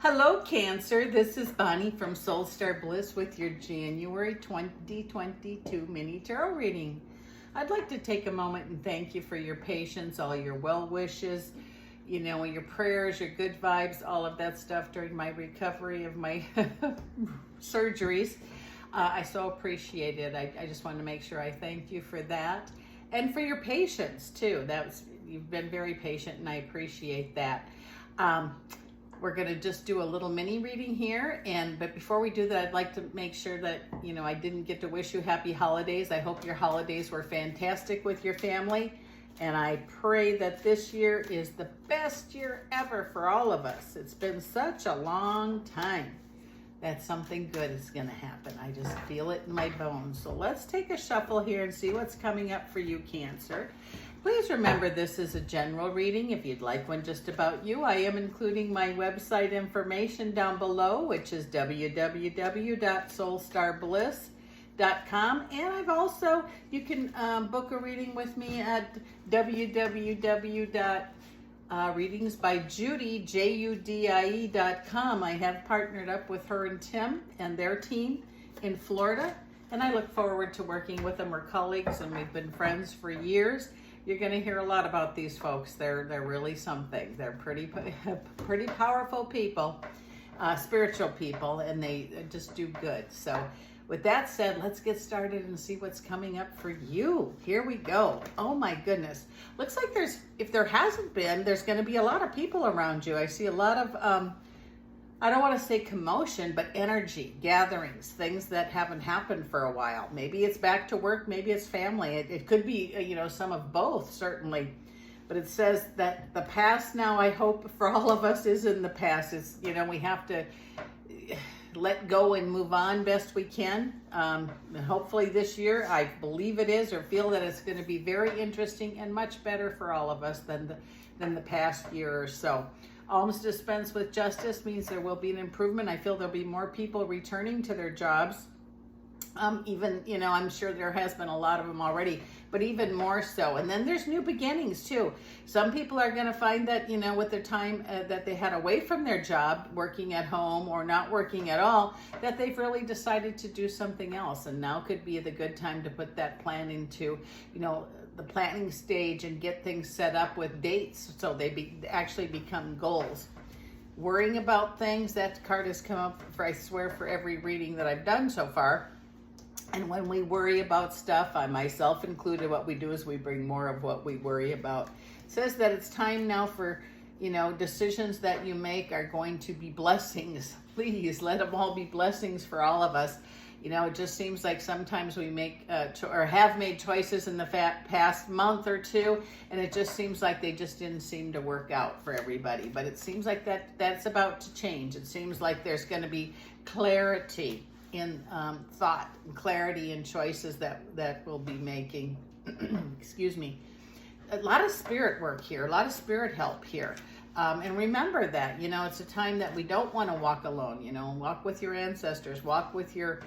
Hello, Cancer. This is Bonnie from Soul Star Bliss with your January 2022 mini tarot reading. I'd like to take a moment and thank you for your patience, all your well wishes, your prayers, your good vibes, all of that stuff during my recovery of my surgeries. I so appreciate it. I just wanted to make sure I thank you for that and for your patience too. You've been very patient, and I appreciate that. We're going to just do a little mini reading here, but before we do that, I'd like to make sure that I didn't get to wish you happy holidays. I hope your holidays were fantastic with your family, and I pray that this year is the best year ever for all of us. It's been such a long time that something good is going to happen. I just feel it in my bones. So let's take a shuffle here and see what's coming up for you, Cancer. Please remember, this is a general reading. If you'd like one just about you, I am including my website information down below, which is www.soulstarbliss.com. And you can book a reading with me at www.readingsbyjudie.com. I have partnered up with her and Tim and their team in Florida, and I look forward to working with them. We're colleagues, and we've been friends for years. You're going to hear a lot about these folks. They're really something. They're pretty powerful people, spiritual people, and they just do good. So with that said, let's get started and see what's coming up for you. Here we go. Oh my goodness. Looks like if there hasn't been, there's going to be a lot of people around you. I see a lot of, I don't want to say commotion, but energy, gatherings, things that haven't happened for a while. Maybe it's back to work, maybe it's family. It could be, some of both, certainly. But it says that the past now, I hope for all of us, is in the past. It's, we have to let go and move on best we can. And hopefully this year, I believe it is, or feel that it's going to be very interesting and much better for all of us than the past year or so. Alms dispensed with justice means there will be an improvement. I feel there'll be more people returning to their jobs. I'm sure there has been a lot of them already, but even more so. And then there's new beginnings too. Some people are going to find that, with their time that they had away from their job, working at home or not working at all, that they've really decided to do something else. And now could be the good time to put that plan into, the planning stage and get things set up with dates so they actually become goals. Worrying about things, that card has come up for, I swear, for every reading that I've done so far. And when we worry about stuff, I myself included, what we do is we bring more of what we worry about. It says that it's time now for, decisions that you make are going to be blessings. Please let them all be blessings for all of us. It just seems like sometimes we make or have made choices in the past month or two, and it just seems like they just didn't seem to work out for everybody. But it seems like that's about to change. It seems like there's going to be clarity in thought and clarity in choices that we'll be making. Excuse me. A lot of spirit work here, a lot of spirit help here. And remember that, it's a time that we don't want to walk alone, walk with your ancestors, walk with your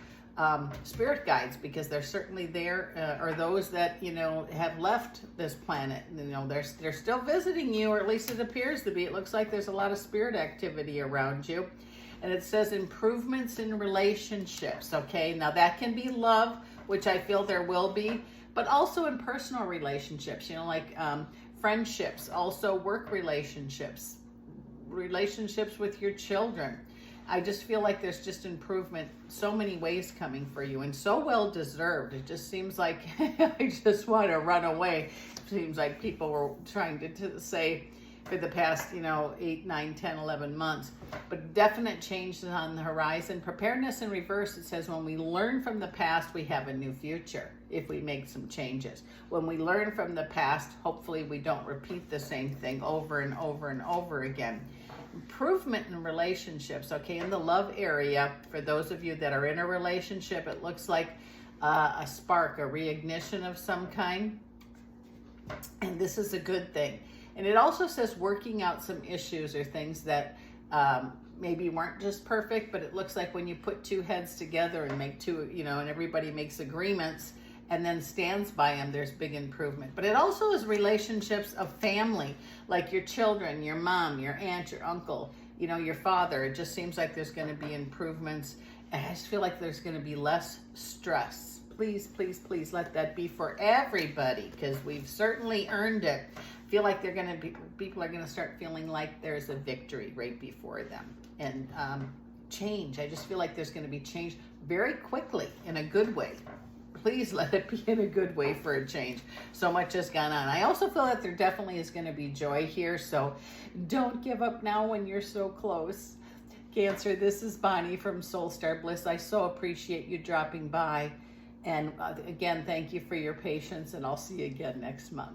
spirit guides, because they're certainly there, or those that, have left this planet. They're still visiting you, or at least it appears to be. It looks like there's a lot of spirit activity around you. And it says improvements in relationships, okay? Now that can be love, which I feel there will be, but also in personal relationships, like friendships, also work relationships with your children. I just feel like there's just improvement, so many ways coming for you, and so well deserved. It just seems like I just want to run away. It seems like people were trying to say for the past, 8, 9, 10, 11 months. But definite changes on the horizon. Preparedness in reverse, it says when we learn from the past, we have a new future if we make some changes. When we learn from the past, hopefully we don't repeat the same thing over and over and over again. Improvement in relationships, okay, in the love area. For those of you that are in a relationship, it looks like a spark, a reignition of some kind. And this is a good thing. And it also says working out some issues or things that maybe weren't just perfect, but it looks like when you put two heads together and make two, and everybody makes agreements and then stands by them, there's big improvement. But it also is relationships of family, like your children, your mom, your aunt, your uncle, you know, your father, it just seems like there's going to be improvements. And I just feel like there's going to be less stress. Please, please, please let that be for everybody, because we've certainly earned it. I feel like people are going to start feeling like there's a victory right before them. And change, I just feel like there's going to be change very quickly in a good way. Please let it be in a good way for a change. So much has gone on. I also feel that there definitely is going to be joy here. So don't give up now when you're so close. Cancer, this is Bonnie from Soul Star Bliss. I so appreciate you dropping by. And again, thank you for your patience, and I'll see you again next month.